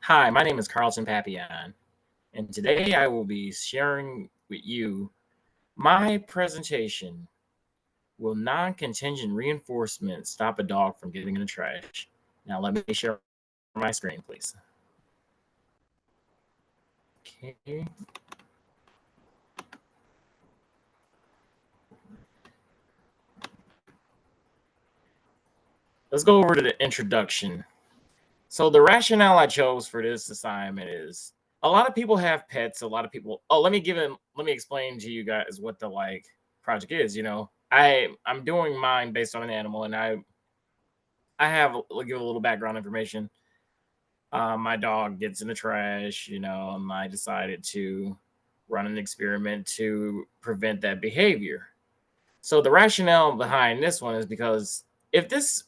Hi, my name is Carlton Papillon, and today I will be sharing with you my presentation. Will non contingent reinforcement stop a dog from getting in the trash? Now, let me share my screen, please. Okay. Let's go over to the introduction. So, the rationale I chose for this assignment is a lot of people have pets. A lot of people. Oh, let me explain to you guys what the project is. I'm doing mine based on an animal, and I have give a little background information. My dog gets in the trash, and I decided to run an experiment to prevent that behavior. So the rationale behind this one is because if this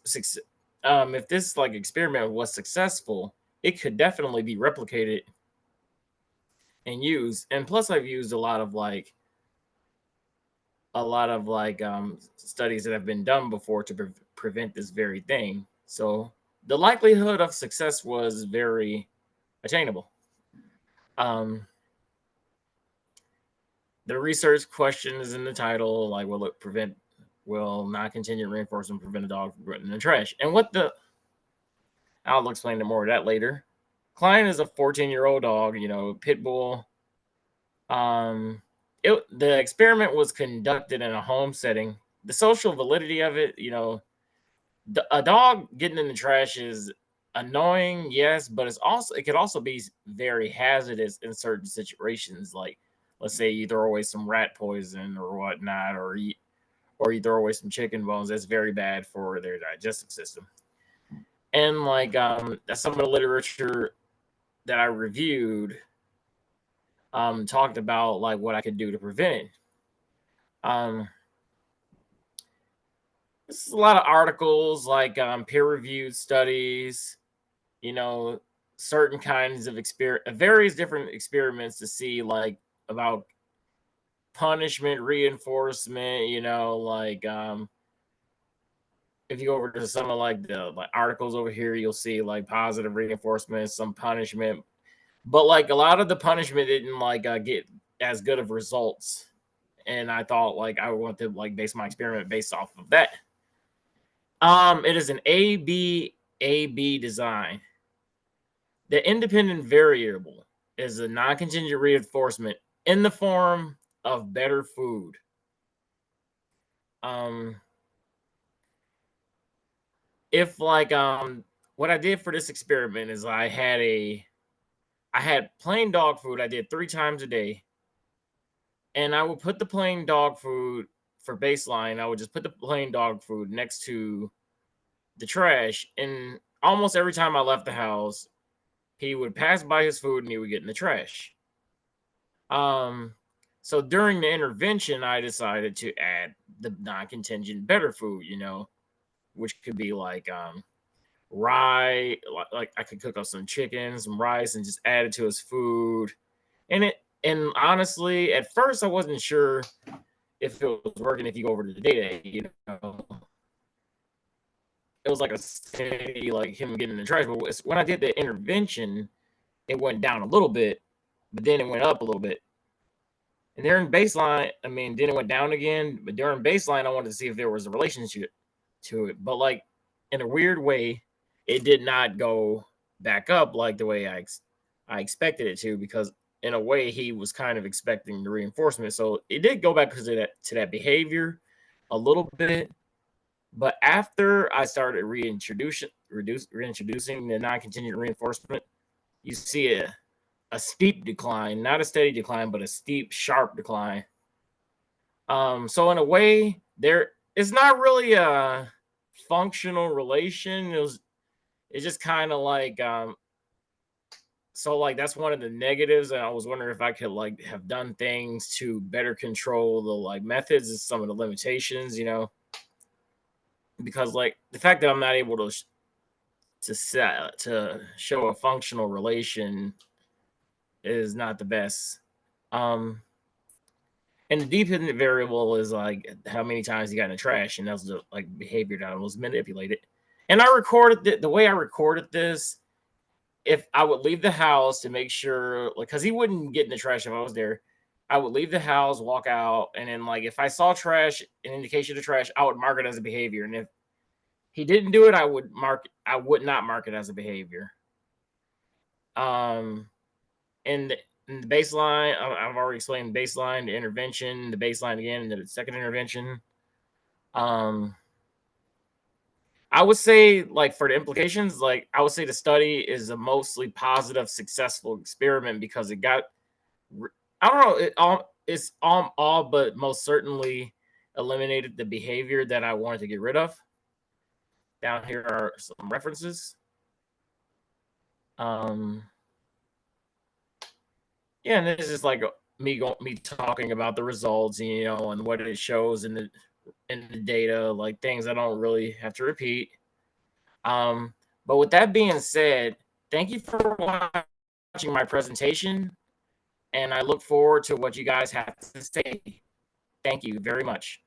if this experiment was successful, it could definitely be replicated and used. And plus, I've used a lot of studies that have been done before to prevent this very thing. So the likelihood of success was very attainable. Um, the research question is in the title, like will non-contingent reinforcement prevent a dog from getting in the trash? And I'll explain more of that later. Klein is a 14-year-old dog, pit bull. The experiment was conducted in a home setting. The social validity of it, a dog getting in the trash is annoying, yes, but it could also be very hazardous in certain situations. Like, let's say you throw away some rat poison or whatnot, or you throw away some chicken bones. That's very bad for their digestive system. And some of the literature that I reviewed talked about like what I could do to prevent it. This is a lot of articles, like peer-reviewed studies, you know, certain kinds of various different experiments to see about punishment, reinforcement, if you go over to some of the articles over here, you'll see like positive reinforcement, some punishment, but like a lot of the punishment didn't get as good of results. And I thought I want to base my experiment based off of that. It is an A-B design. The independent variable is a non-contingent reinforcement in the form of better food. If what I did for this experiment is I had plain dog food I did 3 times a day, and I would put the plain dog food for baseline. I would just put the plain dog food next to the trash, and almost every time I left the house, he would pass by his food and he would get in the trash. So during the intervention, I decided to add the non-contingent better food, which could be rye. Like I could cook up some chicken, some rice, and just add it to his food. And honestly, at first I wasn't sure if it was working. If you go over to the data, it was like a steady, like him getting in the trash. But when I did the intervention, it went down a little bit, but then it went up a little bit. And during baseline, then it went down again. But during baseline, I wanted to see if there was a relationship to it. But in a weird way, it did not go back up like the way I expected it to, because in a way he was kind of expecting the reinforcement. So it did go back to that behavior a little bit. But after I started reintroducing the non-contingent reinforcement, you see a steep decline, not a steady decline, but a steep, sharp decline. So in a way, there is not really a functional relation. It's just kind of so that's one of the negatives. And I was wondering if I could have done things to better control the methods and some of the limitations, because the fact that I'm not able to show a functional relation is not the best. And the dependent variable is how many times he got in the trash, and that's the behavior that was manipulated. And I recorded the way I recorded this. if I would leave the house to make sure, like, because he wouldn't get in the trash if I was there. I would leave the house, walk out, and then like if I saw trash, an indication of trash, I would mark it as a behavior. And if he didn't do it, I would not mark it as a behavior. Um, and the baseline, I've already explained baseline, the intervention, the baseline again, and the second intervention. I would say, like, for the implications, like, I would say the study is a mostly positive, successful experiment because it got, I don't know, it's all but most certainly eliminated the behavior that I wanted to get rid of. Down here are some references. Um, yeah, and this is like me talking about the results, and what it shows in the data, like things I don't really have to repeat. But with that being said, thank you for watching my presentation, and I look forward to what you guys have to say. Thank you very much.